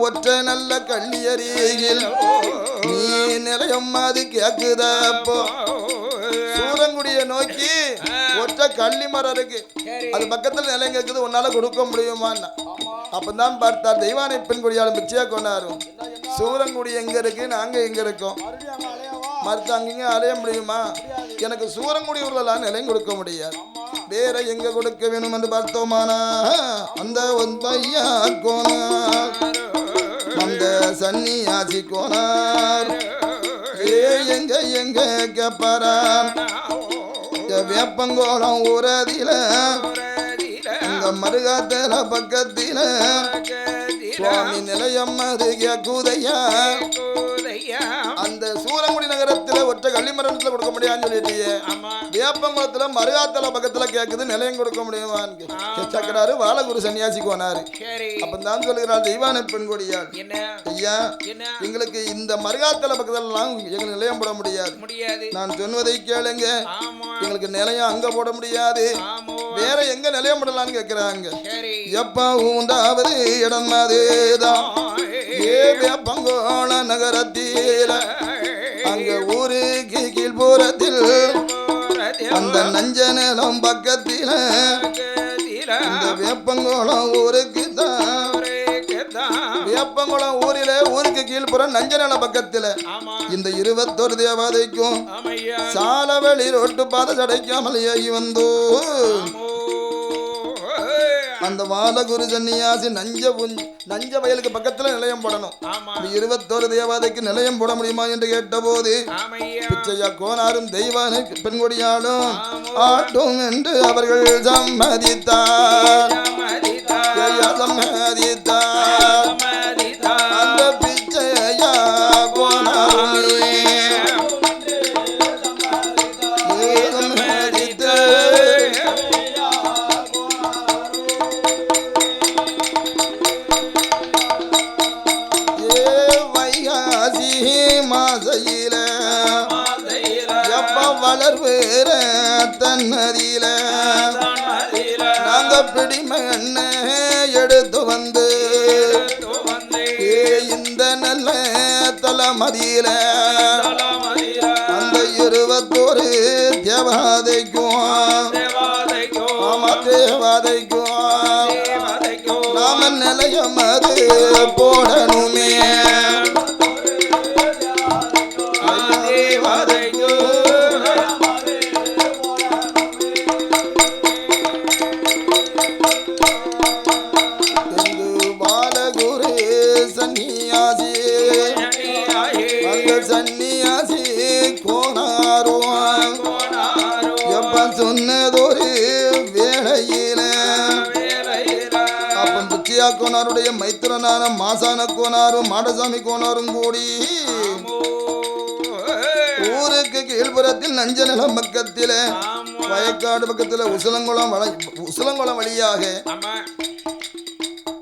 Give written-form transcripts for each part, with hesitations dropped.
ஒற்றை நல்ல கள்ளியறியில் நீ நிலையம் அது கேக்குதப்போ சூரங்குடியை நோக்கி ஒற்றை கள்ளி மரம் இருக்கு, அது பக்கத்துல நிலையம் கேக்குது, உன்னால கொடுக்க முடியுமான்னா அப்பதான் பார்த்தார் தெய்வானை பெண் கொடியாலும் பிச்சையா கொண்டாரும். சூரங்குடி எங்க இருக்கு, நாங்க எங்க இருக்கோம், மறுத்து அங்கங்க அலைய முடியுமா? எனக்கு சூரங்குடி ஊர்லாம் நிலையம் கொடுக்க முடியாது, வேற எங்க கொடுக்க வேணும் என்று பார்த்தோமானா அந்த ஒன்பையா கோனார் அந்த சன்னியாசி கோனார் எங்க எங்க கேப்பாரான் வேப்பங்கோளம் ஊரதில அங்க மருகாத்தல பக்கத்தில சுவாமி நிலையம் அது கேக்குதையா. அந்த சூரங்குடி நகரத்துல ஒற்றை கள்ளிமரத்துல கொடுக்க முடியாதுன்னு சொல்லிட்டியே, வேப்பங்குளத்துல மருகாத்தல பக்கத்துல கேக்குது, நிலையம் கொடுக்க முடியுமான்னு சக்கராரு வாழகுரு சன்னியாசிக்கு போனாரு. அப்பதான் சொல்லுகிறாள் தெய்வானை பெண் கொடியாள், ஐயா எங்களுக்கு இந்த மருகாத்தல பக்கத்துலாம் எங்களுக்கு நிலையம் போட முடியாது, நான் சொன்னதை கேளுங்க, எங்களுக்கு நிலையம் அங்க போட முடியாது, வேற எங்க நிலையம் போடலான்னு கேட்கிறாங்க. எப்ப ஊண்டாவது இடம் அதுதான் வேப்பங்கோள நகரத்தில அங்க ஊருக்கு கீழ்புறத்தில் அந்த நஞ்ச நிலம் பக்கத்தில இந்த வேப்பங்கோளம் ஊருக்கு தான் வேப்பங்குளம் ஊரில ஊருக்கு கீழ்புறம் நஞ்ச நிலம் பக்கத்துல இந்த 21 தேவதைக்கும் சாலவெளி ரோட்டு பாத சடைக்காமல் ஏகி வந்தோ அந்த வாழகுரு சன்னியாசி நஞ்ச வயலுக்கு பக்கத்துல நிலையம் போடணும். 21 தேவாதைக்கு நிலையம் போட முடியுமா என்று கேட்ட போது பிச்சையா கோனாரும் தெய்வானை பெண்கொடியாலும் ஆட்டும் என்று அவர்கள் சம்மதித்தார். அந்த பிச்சையா கோனாரும் மாசையில எப்ப வளர்வேற தன்னதியில நாங்க பிடிமண்ண எடுத்து வந்து இந்த நல்ல தலைமதியில அந்த 21 தேவாதைக்கும் நாம நிலையம் அது போடணுமே. சன்னியாசி கோனாரோ எப்ப சொன்னதொரு வேளையில அப்ப பிச்சையா கோனாருடைய மைத்திரனான மாசான கோனாரும் மாடசாமி கோனாரும் கூடி ஊருக்கு கீழ்புறத்தில் நஞ்ச நிலம் பக்கத்தில வயக்காடு பக்கத்துல உசலங்குளம் வழியாக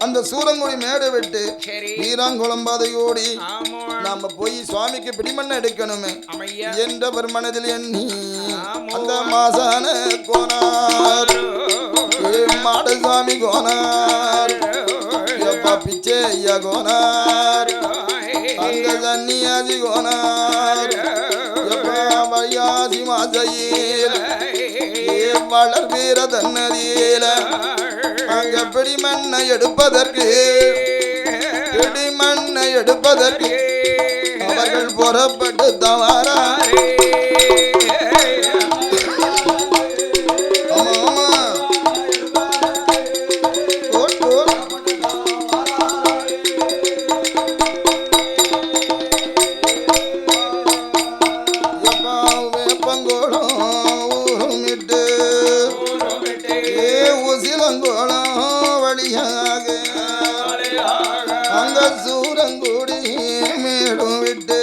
அந்த சூரங்குடி மேடு விட்டு வீராங்குளம் பாதையோடி நாம போய் சுவாமிக்கு பிடிமண்ண எடுக்கணுமே என்றவர் மனதில் எண்ணி அந்த மாசான கோனார் மாடசாமி கோனார் பிச்சையா கோனார் அந்த சன்னியாசி கோனார் வையாசி மாசையில் வளர் வீர தன்னதியில அங்க பிடிமண்ணை எடுப்பதற்கு அவர்கள் புறப்பட்டு தவறாரே. அங்க சூரங்குடி மேடும் விட்டு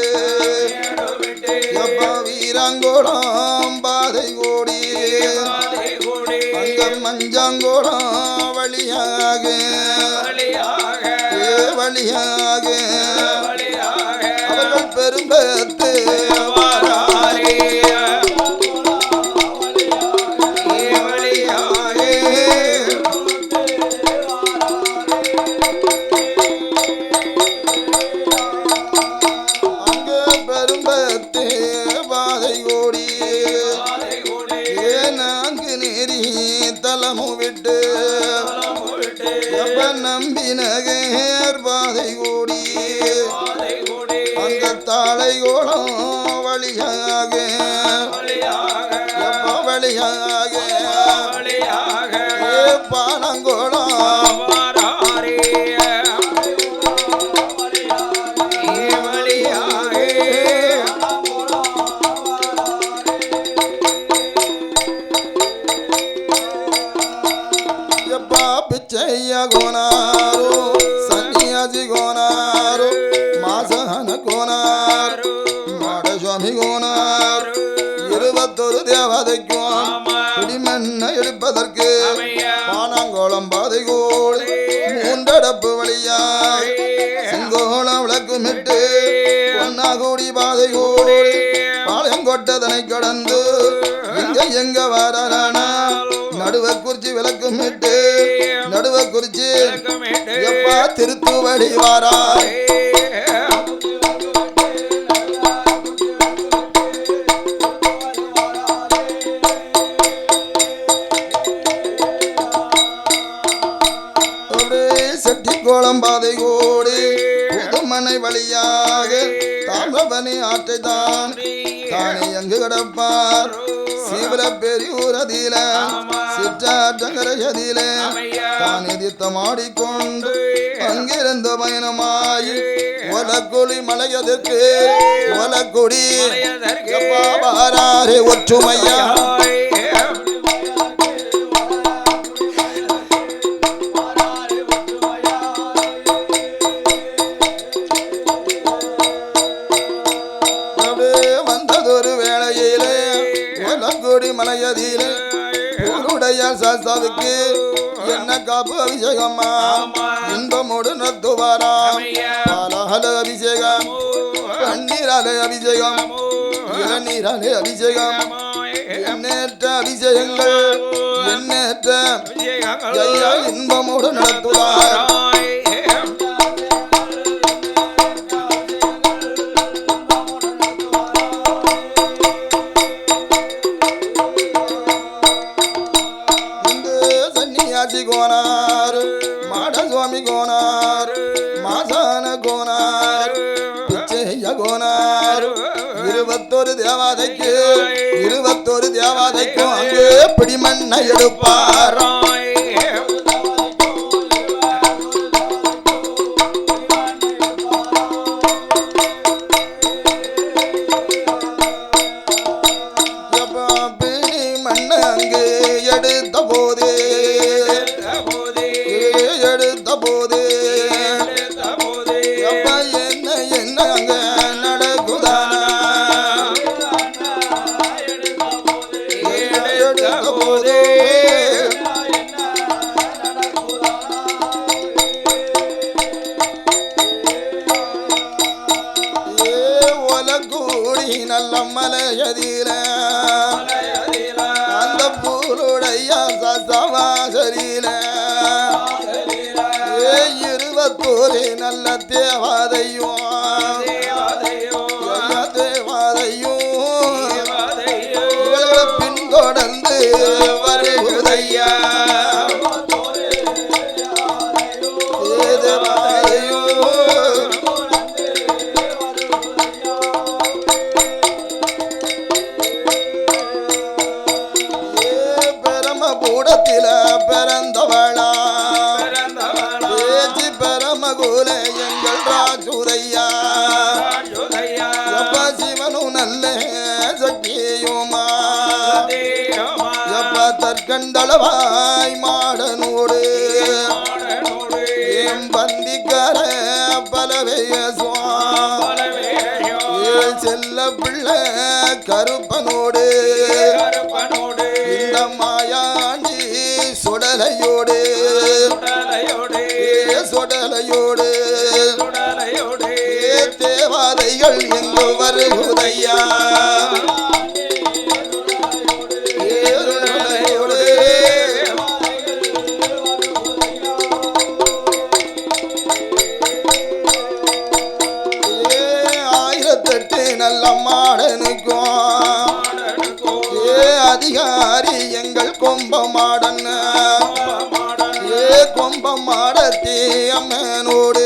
எப்ப வீராங்கோடம் பாதை கூடி அங்க மஞ்சாங்கோடம் வழியாக அவர்கள் பெரும்பத்து பாதை கூடி அந்த தாளைகோளம் வழியாக வழியாக பானங்கோளம் பிச்சைய கோனாரு சன்னியாசி கோனாரு மாசன கோனாரு மாடசுவாமி கோனாரு 21 தேவதைக்கும் குடிமண்ணை எடுப்பதற்கு பானங்கோளம் பாதை கோடி 3 அடப்பு வழியா செங்கோளம் விளக்குமிட்டு பொன்னாகுடி பாதை கோடி பாளையங்கொட்டதனை கடந்து எங்க வரலானா நடுவ குறிச்சி விளக்குமிட்டு நடுவ குறிச்சி எப்பா திருத்துவடி வாரா செட்டிக்கோளம் பாதை கோடி புதுமனை வழியாக தாமிரபரணி ஆற்றை தான் தானே எங்கு கிடப்பார் சீவல பெரியூரதில சிற்றாற்றங்கரையதில தானே தித்தமாடிக்கொண்டு அங்கிருந்த பயணமாயி ஒலக்குழி மலையதற்கு ஒலக்குடி வாராரே ஒற்றுமையா மலையதிலே ஊருடைய சாஸ்தாவுக்கு என்ன காப்பு அபிஷேகம்மா இன்பமோடு நத்துவாராம் பாலால அபிஷேகம் கண்ணீராலே அபிஷேகம் இளநீராலே அபிஷேகம் எண்ணற்ற அபிஷேகங்கள் எண்ணற்ற இன்பமோடு நடத்துவார் கோனார் மாடசுவாமி கோனார் மாசான கோனார் பிச்சைய கோனார் 21 தேவாதைக்கு 21 தேவாதைக்கும் அங்கே பிடிமண்ணை எடுப்பார் பிடிமண்ணை அங்கே எடுத்த போதே நல்ல மலையதில அந்த பூருடைய சவாசரியில 21 நல்ல தேவாதையும் பின்தொடர்ந்து வருவதையா கூடத்தில பிறந்தவளா ஏச்சி பெரமகுல எங்கள் ராஜுதையா எப்ப சிவனும் நல்ல சக்தியுமா எப்ப தற்கண்டளவாய் மாடனோடு பந்திக்கர பலவைய செல்ல பிள்ளை கருப்பனோடு இந்த மாயாண்டி சுடலையோடு சுடலையோடு தேவாதைகள் எங்கு வருகுதையா நல்ல மாடனுக்கும் அதிகாரி எங்கள் கொம்பமாடன் கொம்பமாடத்தி அம்மனோடு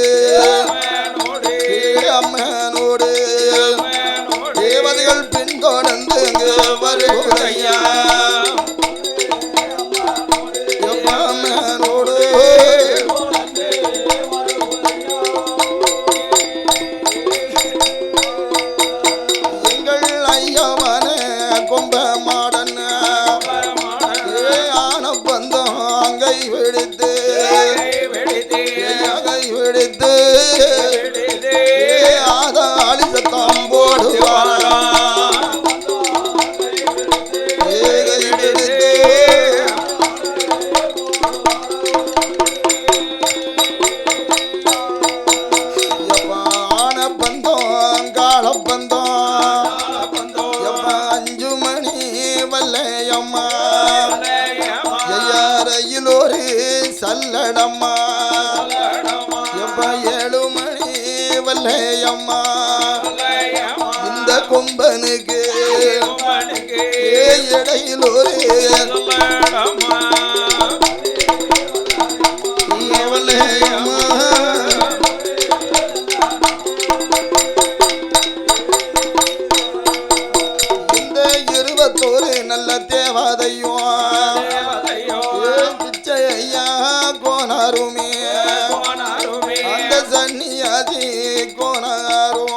வல்லையம்மா இந்த கொம்பனுக்கு இடையில் ஒரு வல்லையம்மா இந்த 21 நல்ல தேவாதையும் பிச்சையா கோனாருமே அந்த சன்னியாதி கோனாரும்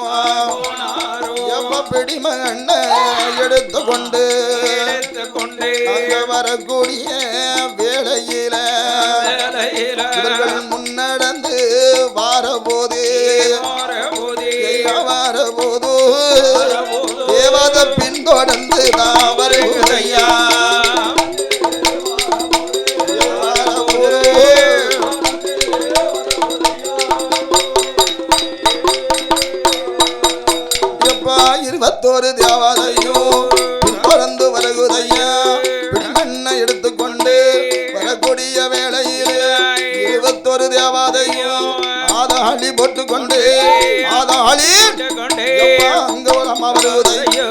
எப்ப பிடிமகண்ண எடுத்துக்கொண்டு அங்க வரக்கூடிய வேளையில இவர்கள் முன்னடந்து வாரபோது வாரபோது தேவாத பின்தொடர்ந்து தான் வருகையா தேவாதையும் பின்தொடர்ந்து வருகுதையா பின்மண்ணை எடுத்துக்கொண்டு வரக்கூடிய வேளையில் 21 தேவாதையும் ஆதாளி போட்டுக்கொண்டு ஆதாளி அங்க ஒரு அம்மா வருகுதையோ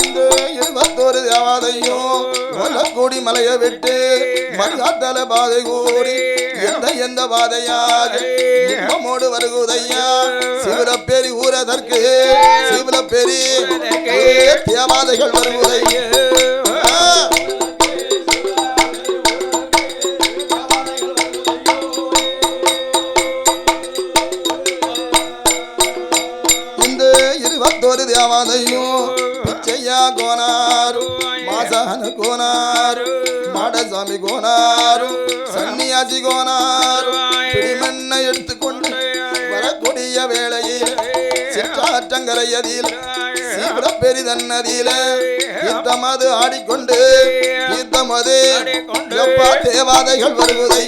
இந்த 21 தேவாதையும் கூடி மலையை விட்டு மறுகாத்தல பாதை கூடி எந்த பாதையாக இன்பமோடு வருகுதையா சிவலப்பேரி ஊரதற்கு சிவலப்பேரி தேவாதைகள் வருகுதையா இந்த 21 தேவாதையும் பிச்சையா கோனாரு மாசான கோனாரு மாடசாமி கோனாரு சன்னியாசி கோனாரு பிடிமண்ணை எடுத்துக்கொண்டு வரக்கூடிய வேளையில் சிற்றாற்றங்கரையதில் சீவிட பெரிதன்னதியில யுத்தமது ஆடிக்கொண்டு யுத்தமது எப்பா தேவாதைகள் வருவதை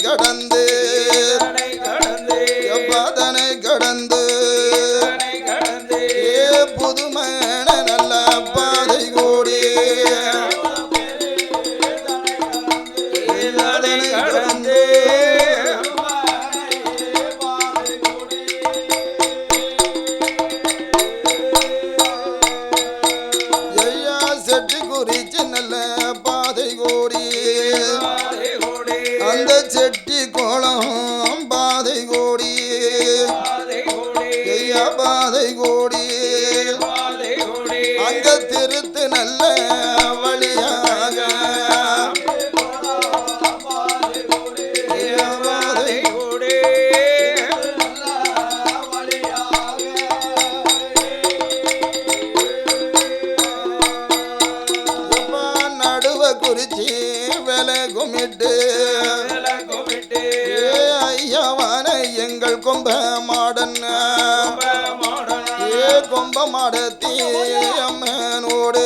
கடந்து எப்பதனை கடந்து புதுமன நல்ல பாதை கூடி கடந்து ஐயா செட்டி குறிச்சு நல்ல பாதை கூடி அந்த செட்டி கோலம் பாதை கோடி ஐயா பாதை கோடி அங்க திருத்து நல்ல வழியாக நடுவ குறிச்சி வேலை குமிட்டு ஐயாவான எங்கள் கொம்ப மாடன் கொம்ப மாடத்தி அம்மனோடு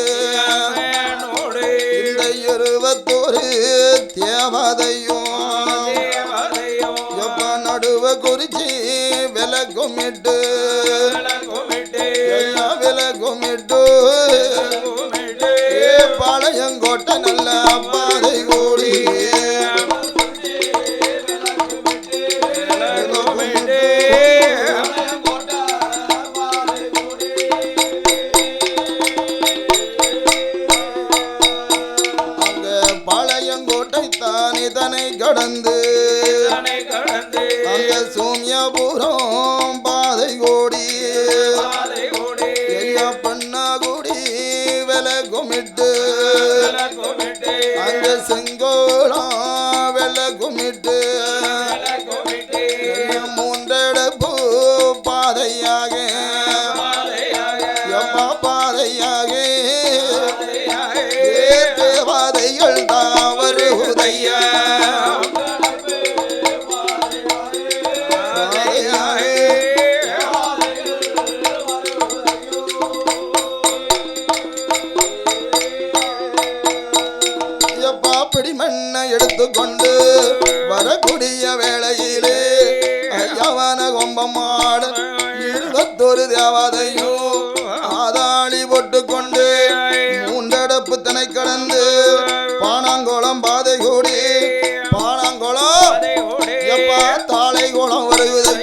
இந்த 21 தேவாதையும் எப்ப நடுவ குறிச்சி விலை குமிட்டு விலை குமிட்டு பாளையங்கோட்டை நல்ல பாதை கூடி தனை கடந்து அங்க சோமியாபுரம் பாதை கோடி ஐயா பண்ணாகுடி விலை குமிட்டு அங்க செங்கோளம் வெலை குமிட்டு மூன்றெடுப்பு பாதையாக எப்பா பாதையாக தேவாதைகள் தான் வருவதையா எடுத்துக்கொண்டு வரக்கூடிய வேளையிலே ஐயாவான கொம்பமாட 21 தேவதையோ ஆதாளி போட்டு கொண்டு 3 அடப்பு தனை கடந்து பானாங்குளம் பாதை கூடி பானாங்குளம் எப்பா தாளை குளம் வருவது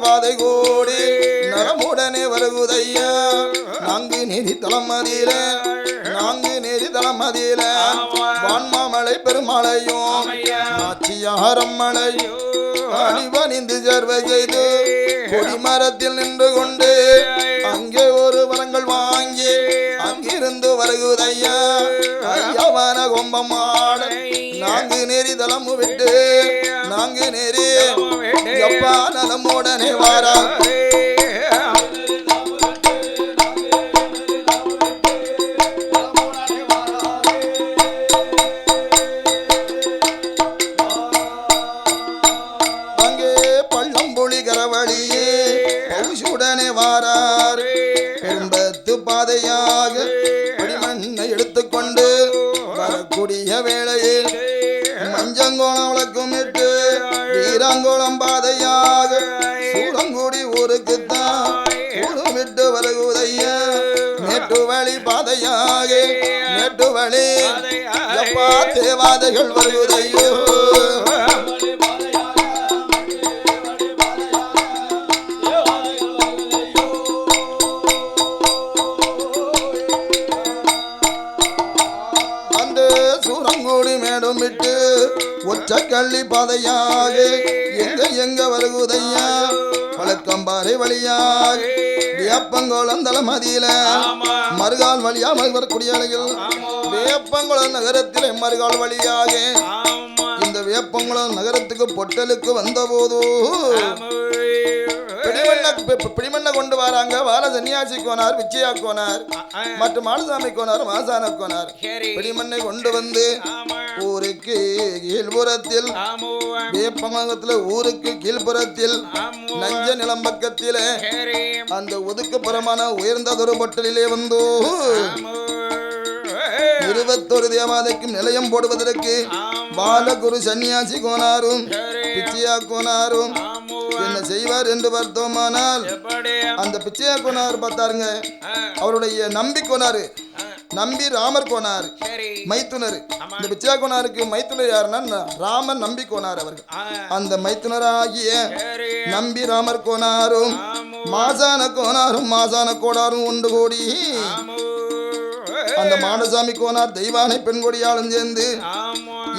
பாதை கூடி நரமுடனே வருகுதையா நான்கு நெறி தளமதியில வான்மாமலை பெருமலையும் நாச்சியாரம் மலையும் அணிவணிந்து சேர்வை செய்து கொடிமரத்தில் நின்று கொண்டு அங்கே ஒரு வரங்கள் வாங்கி அங்கிருந்து வருகுதையா ஐயாவான கொம்பமாட நான்கு நெறி தளமு விட்டு நான்கு நெறி எப்பா நலமுடனே வாரா அங்கே பள்ளம்புலி கரவழியே பௌசுடனே வாரார் பெரும்பத்து பாதையாக படிமண்ணை எடுத்துக்கொண்டு வரக்கூடிய வேளையில் மஞ்சங்கோளம் விளக்கும் இட்டு வீராங்கோளம் பாதையாக சூளங்குடி ஊருக்குத்தான் விட்டு வருகுதையா மேட்டு வழி பாதையாக மேட்டு வழி எப்பா தேவாதைகள் வருகுதையோ அந்த சூளங்குடி மேடும் விட்டு ஒற்றக்கள்ளி பாதையாக எங்க வருகுதையா பழக்கம்பாறை வழியாக வேப்பங்குளம் தளமதியில மறுகால் வழியாக வரக்கூடிய அலையில் வேப்பங்குளம் நகரத்திலே மறுகால் வழியாக இந்த வேப்பங்குளம் நகரத்துக்கு பொட்டலுக்கு வந்தபோது பிடிமண்ண கொண்டு வராங்க வாழ சன்னியாசி கோனார் விச்சயா கோனார் மற்றும் மாலசாமி கோனார் மாசான கோனார் பிடிமண்ணை கொண்டு வந்து ஊருக்கு கீழ்புறத்தில் வேப்பமங்கலத்துல ஊருக்கு கீழ்புறத்தில் நஞ்ச நிலம் பக்கத்தில அந்த ஒதுக்குப்புறமான உயர்ந்ததொரு பொட்டலிலே வந்து 21 தேவாதைக்கும் நிலையம் போடுவதற்கு பாலகுரு சன்னியாசி கோனாரும் பிச்சையா கோனாரும் என்ன செய்வார் என்று பார்த்தோமானால் அந்த பிச்சையா கோனார் பார்த்தாருங்க அவருடைய நம்பி கோனாரு நம்பி ராமர் கோனார் மைத்துனர் இந்த பிச்சையா கோனாருக்கு மைத்துனர் யாருன்னா ராமன் நம்பி கோனார் அவர்கள் அந்த மைத்துனராகிய நம்பி ராமர் கோனாரும் மாசான கோனாரும் ஒன்று கூடி அந்த மாடசாமி கோனார் தெய்வானை பெண் கொடியாலும் சேர்ந்து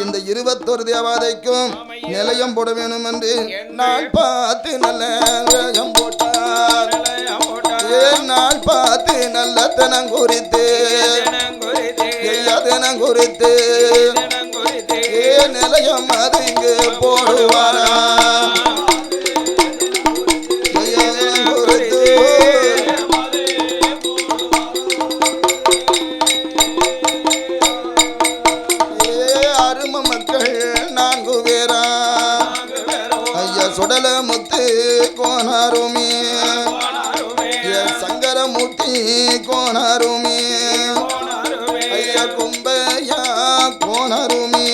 இந்த 21 தேவாதைக்கும் நிலையம் போட வேணும் என்று நாள் பார்த்து நல்ல நிலையம் போட்டார் நாள் பார்த்து நல்ல தினம் குறித்து தினம் குறித்து நிலையம் அது இங்கு போடுவாரா சுடல முத்து கோனாருமே சங்கரமூர்த்தி கோனாருமே ஐயா கும்பையா கோனாருமே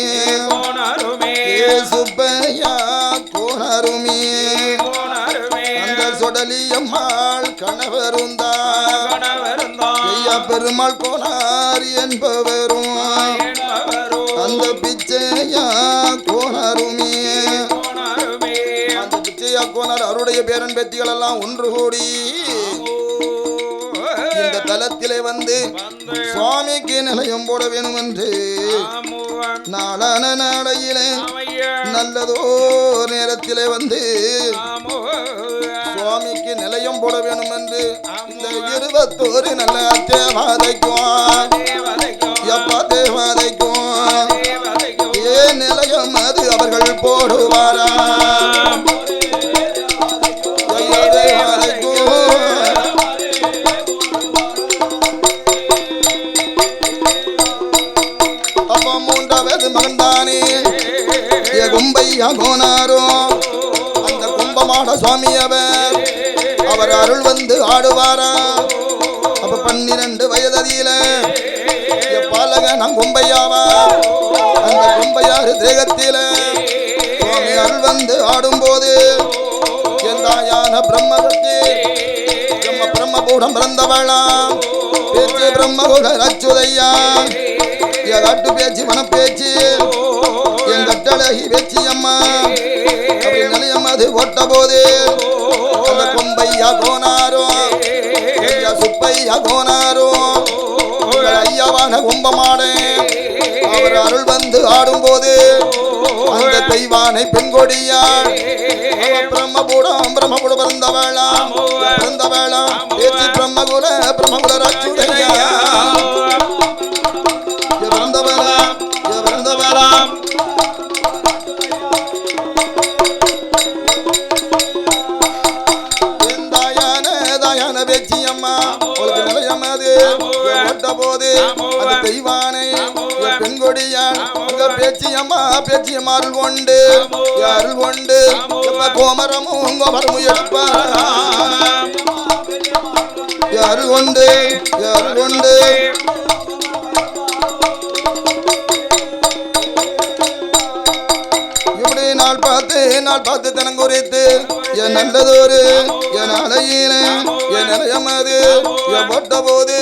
சுப்பையா கோனாருமே அந்த சுடலியம்மாள் கணவருந்தா ஐயா பெருமாள் கோனார் என்பவரும் அந்த பிச்சையா கோனாருமே கோனார் அவருடைய பேரன் பேத்திகள் எல்லாம் ஒன்று கூடி இந்த தலத்திலே வந்து சுவாமிக்கு நிலையம் போட வேணும் என்று நாளான நாளையிலே நல்லதோ நேரத்திலே வந்து சுவாமிக்கு நிலையம் போட வேணும் என்று இந்த 21 நல்ல தேவாதைக்கும் எப்பா தேவாதைக்கும் நிலையம் அது அவர்கள் போடுவாரா அப்ப 3வது மகன்தானே கும்பையா கோனாரோ அந்த கும்பமாட சுவாமி அவர் அருள் வந்து ஆடுவாரா. அப்ப 12 வயதில பாலக நான் கும்பையாவா அந்த கும்பையாறு தேகத்தில சுவாமி அருள் வந்து ஆடும்போது எந்தாயான பிரம்மகத்தி பிரம்மபூடம் பிறந்தவளாம் பேச்சு பிரம்மகுல அச்சுதையா என் காட்டு பேச்சு மனப்பேச்சு என் கட்டழகி பேச்சு அம்மா அப்படி நிலையம் அது ஓட்ட போது அந்த கொம்பையா கோனாரோ ஐயா சுப்பையா கோனாரோ ஐயாவான கும்பமாடே அவர் அருள் வந்து ஆடும்போது அந்த தெய்வானை பெண்கொடியாள் பிரம்மபூடம் பிறந்தவளாம் பேச்சு பிரம்மகுல அச்சுதையா பேச்சியம்மா அருள் கொண்டு கோமரமும் கோமரமும் எடுப்பா அருள் கொண்டு இப்படி நாள் பார்த்து தினங்குறித்து என் நல்லதொரு என் அலையில என் நிலையமது என் போட்ட போது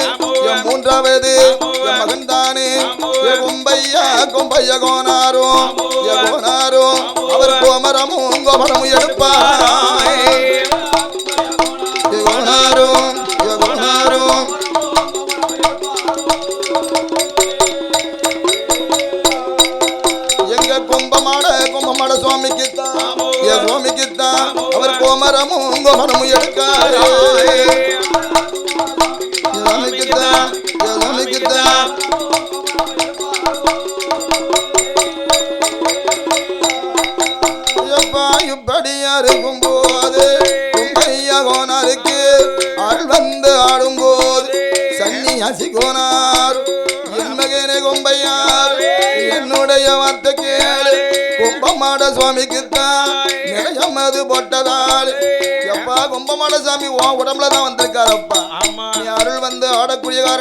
என் மூன்றாவது என் மகன் தானே கொம்பையா கோனாரோ அவர் கோமரமும் எடுப்பார் கோனாரோ எங்க கும்பமாட சுவாமிக்குத்தான் அவர் கோமரமும் எடுக்கார் இப்படியாருக்கும் போது கும்பையா கோனாருக்கு ஆள் வந்து ஆடும்போது சன்னியாசி கோனார் என் மகனே கும்பையார் என்னுடைய வார்த்தை கேளு கும்பமாட சுவாமிக்குத்தான் நிலையமது போட்டதால் எப்பா கும்பமாட சாமி உடம்புலதான் வந்திருக்காரப்பா. நீ அருள் வந்து ஆடக்கூடிய காரணம்